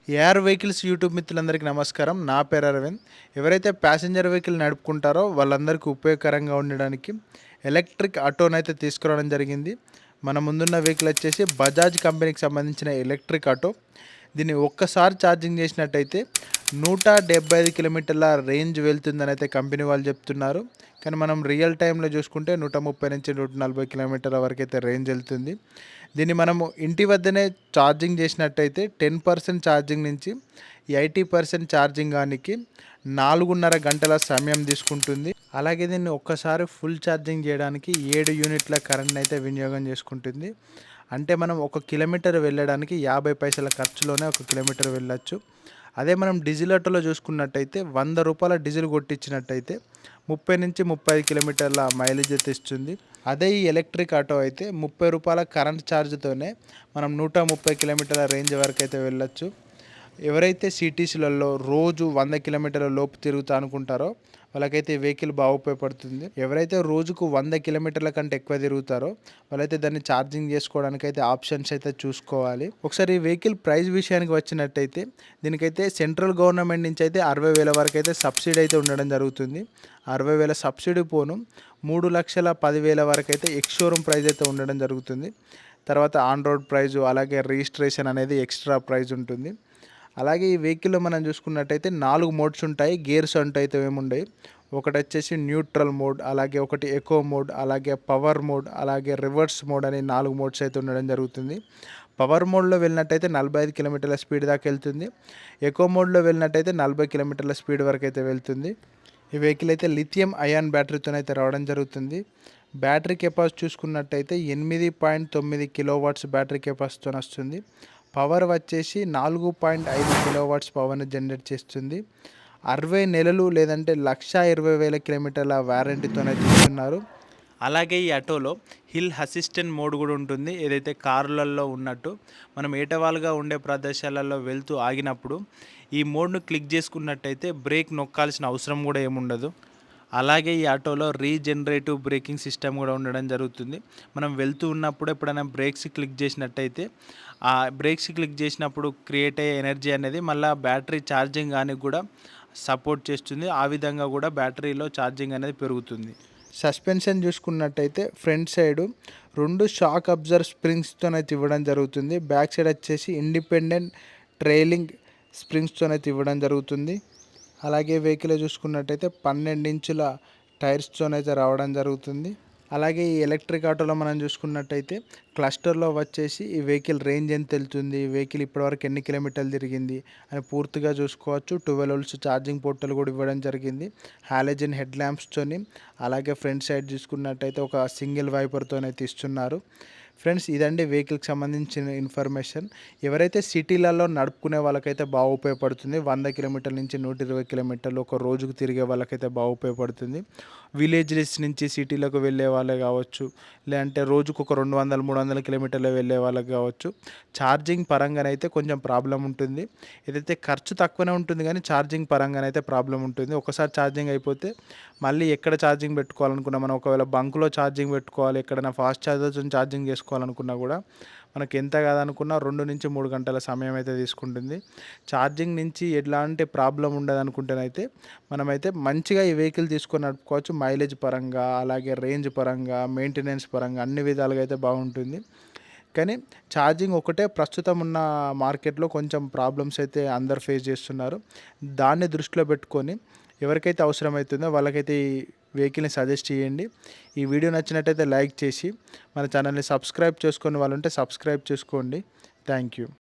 AR vehicles YouTube మిత్రులందరికీ నమస్కారం. నా పేరు అరవింద్. ఎవరైతే ప్యాసింజర్ వెహికల్ నడుపుకుంటారో వాళ్ళందరికీ ఉపయోగకరంగా ఉండడానికి ఎలక్ట్రిక్ ఆటోనైతే తీసుకురావడం జరిగింది. మన ముందున్న వెహికల్ వచ్చేసి బజాజ్ కంపెనీకి సంబంధించిన ఎలక్ట్రిక్ ఆటో. దీన్ని ఒక్కసారి ఛార్జింగ్ చేసినట్టయితే 175 కిలోమీటర్ల రేంజ్ వెళ్తుందని అయితే కంపెనీ వాళ్ళు చెప్తున్నారు. కానీ మనం రియల్ టైంలో చూసుకుంటే 130 నుంచి 140 కిలోమీటర్ల వరకు అయితే రేంజ్ వెళ్తుంది. దీన్ని మనము ఇంటి వద్దనే ఛార్జింగ్ చేసినట్టయితే 10% ఛార్జింగ్ నుంచి 80% ఛార్జింగ్ కానికి 4.5 గంటల సమయం తీసుకుంటుంది. అలాగే దీన్ని ఒక్కసారి ఫుల్ ఛార్జింగ్ చేయడానికి 7 యూనిట్ల కరెంట్ని అయితే వినియోగం చేసుకుంటుంది. అంటే మనం 1 కిలోమీటర్ వెళ్ళడానికి 50 పైసల ఖర్చులోనే 1 కిలోమీటర్ వెళ్ళొచ్చు. అదే మనం డీజిల్ ఆటోలో చూసుకున్నట్టయితే 100 రూపాయల డీజిల్ కొట్టించినట్టయితే 30 నుంచి 35 కిలోమీటర్ల మైలేజ్ అయితే ఇస్తుంది. అదే ఈ ఎలక్ట్రిక్ ఆటో అయితే 30 రూపాయల కరెంట్ ఛార్జ్తోనే మనం 130 కిలోమీటర్ల రేంజ్ వరకు అయితే వెళ్ళొచ్చు. ఎవరైతే సిటీస్లలో రోజు 100 కిలోమీటర్ల లోపు తిరుగుతా అనుకుంటారో వాళ్ళకైతే ఈ వెహికల్ బాగా ఉపయోగపడుతుంది. ఎవరైతే రోజుకు 100 కిలోమీటర్ల కంటే ఎక్కువ తిరుగుతారో వాళ్ళైతే దాన్ని ఛార్జింగ్ చేసుకోవడానికి అయితే ఆప్షన్స్ అయితే చూసుకోవాలి. ఒకసారి ఈ వెహికల్ ప్రైస్ విషయానికి వచ్చినట్టయితే దీనికైతే సెంట్రల్ గవర్నమెంట్ నుంచి అయితే 60,000 వరకు అయితే సబ్సిడీ అయితే ఉండడం జరుగుతుంది. 60,000 సబ్సిడీ పోను 3,10,000 వరకు అయితే ఎక్స్ షోరూమ్ ప్రైస్ అయితే ఉండడం జరుగుతుంది. తర్వాత ఆన్ రోడ్ ప్రైజు అలాగే రిజిస్ట్రేషన్ అనేది ఎక్స్ట్రా ప్రైజ్ ఉంటుంది. అలాగే ఈ వెహికల్లో మనం చూసుకున్నట్టయితే 4 మోడ్స్ ఉంటాయి. గేర్స్ అంటూ అయితే ఏముండవు. ఒకటి వచ్చేసి న్యూట్రల్ మోడ్, అలాగే ఒకటి ఎకో మోడ్, అలాగే పవర్ మోడ్, అలాగే రివర్స్ మోడ్ అని 4 మోడ్స్ అయితే ఉండడం జరుగుతుంది. పవర్ మోడ్లో వెళ్ళినట్టయితే 45 కిలోమీటర్ల స్పీడ్ దాకా వెళ్తుంది. ఎకో మోడ్లో వెళ్ళినట్టయితే 40 కిలోమీటర్ల స్పీడ్ వరకు అయితే వెళ్తుంది. ఈ వెహికల్ అయితే లిథియం అయాన్ బ్యాటరీతో అయితే రావడం జరుగుతుంది. బ్యాటరీ కెపాసిటీ చూసుకున్నట్టయితే 8.9 కిలోవాట్స్ బ్యాటరీ కెపాసిటీతో వస్తుంది. పవర్ వచ్చేసి 4.5 కిలోవాట్స్ పవర్ని జనరేట్ చేస్తుంది. 60 నెలలు లేదంటే 1,20,000 కిలోమీటర్ల వారంటీతోనైతే ఇస్తున్నారు. అలాగే ఈ ఆటోలో హిల్ అసిస్టెంట్ మోడ్ కూడా ఉంటుంది. ఏదైతే కార్లలో ఉన్నట్టు మనం ఏటవాలుగా ఉండే ప్రదేశాలలో వెళ్తూ ఆగినప్పుడు ఈ మోడ్ను క్లిక్ చేసుకున్నట్టయితే బ్రేక్ నొక్కాల్సిన అవసరం కూడా ఏముండదు. అలాగే ఈ ఆటోలో రీజనరేటివ్ బ్రేకింగ్ సిస్టమ్ కూడా ఉండడం జరుగుతుంది. మనం వెళ్తూ ఉన్నప్పుడు ఎప్పుడైనా బ్రేక్స్ క్లిక్ చేసినట్టయితే ఆ బ్రేక్స్ క్లిక్ చేసినప్పుడు క్రియేట్ అయ్యే ఎనర్జీ అనేది మళ్ళీ బ్యాటరీ ఛార్జింగ్ కానీ కూడా సపోర్ట్ చేస్తుంది. ఆ విధంగా కూడా బ్యాటరీలో ఛార్జింగ్ అనేది పెరుగుతుంది. సస్పెన్షన్ చూసుకున్నట్టయితే ఫ్రంట్ సైడు 2 షాక్ అబ్జర్వ్ స్ప్రింగ్స్తోనైతే ఇవ్వడం జరుగుతుంది. బ్యాక్ సైడ్ వచ్చేసి ఇండిపెండెంట్ ట్రైలింగ్ స్ప్రింగ్స్తోనైతే ఇవ్వడం జరుగుతుంది. అలాగే వెహికల్ చూసుకున్నట్టయితే 12 ఇంచుల టైర్స్తోనైతే రావడం జరుగుతుంది. అలాగే ఈ ఎలక్ట్రిక్ ఆటోలో మనం చూసుకున్నట్టయితే క్లస్టర్లో వచ్చేసి ఈ వెహికల్ రేంజ్ ఎంత వెళ్తుంది, ఈ వెహికల్ ఇప్పటివరకు ఎన్ని కిలోమీటర్లు తిరిగింది అని పూర్తిగా చూసుకోవచ్చు. 12 వోల్ట్స్ ఛార్జింగ్ పోర్టల్ కూడా ఇవ్వడం జరిగింది. హాలోజన్ హెడ్ ల్యాంప్స్తోని. అలాగే ఫ్రంట్ సైడ్ చూసుకున్నట్టయితే ఒక సింగిల్ వైపర్తోనైతే ఇస్తున్నారు. ఫ్రెండ్స్, ఇదండి వెహికల్కి సంబంధించిన ఇన్ఫర్మేషన్. ఎవరైతే సిటీలలో నడుపుకునే వాళ్ళకైతే బాగా ఉపయోగపడుతుంది. 100 కిలోమీటర్ల నుంచి 120 కిలోమీటర్లు ఒక రోజుకు తిరిగే వాళ్ళకైతే బాగా ఉపయోగపడుతుంది. విలేజెస్ నుంచి సిటీలకు వెళ్ళే వాళ్ళే కావచ్చు, లేదంటే రోజుకు ఒక 200, 300 కిలోమీటర్లు వెళ్ళే వాళ్ళకి కావచ్చు, ఛార్జింగ్ పరంగానైతే కొంచెం ప్రాబ్లం ఉంటుంది. ఏదైతే ఖర్చు తక్కువనే ఉంటుంది కానీ ఛార్జింగ్ పరంగానైతే ప్రాబ్లం ఉంటుంది. ఒకసారి ఛార్జింగ్ అయిపోతే మళ్ళీ ఎక్కడ ఛార్జింగ్ పెట్టుకోవాలనుకున్నా, మనం ఒకవేళ బంక్లో ఛార్జింగ్ పెట్టుకోవాలి, ఎక్కడైనా ఫాస్ట్ ఛార్జర్తో ఛార్జింగ్ చేసుకోవాలనుకున్నా కూడా మనకి ఎంత కాదనుకున్నా 2 నుంచి 3 గంటల సమయం అయితే తీసుకుంటుంది. ఛార్జింగ్ నుంచి ఎలాంటి ప్రాబ్లం ఉండదు అనుకుంటేనైతే మనమైతే మంచిగా ఈ వెహికల్ తీసుకొని నడుపుకోవచ్చు. మైలేజ్ పరంగా, అలాగే రేంజ్ పరంగా, మెయింటెనెన్స్ పరంగా అన్ని విధాలుగా అయితే బాగుంటుంది. కానీ ఛార్జింగ్ ఒకటే ప్రస్తుతం ఉన్న మార్కెట్లో కొంచెం ప్రాబ్లమ్స్ అయితే అందరు ఫేస్ చేస్తున్నారు. దాన్ని దృష్టిలో పెట్టుకొని ఎవరికైతే అవసరమవుతుందో వాళ్ళకైతే ఈ వెహికల్ని సజెస్ట్ చేయండి. ఈ వీడియో నచ్చినట్టయితే లైక్ చేసి మన ఛానల్ని సబ్స్క్రైబ్ చేసుకునే వాళ్ళు ఉంటే సబ్స్క్రైబ్ చేసుకోండి. Thank you.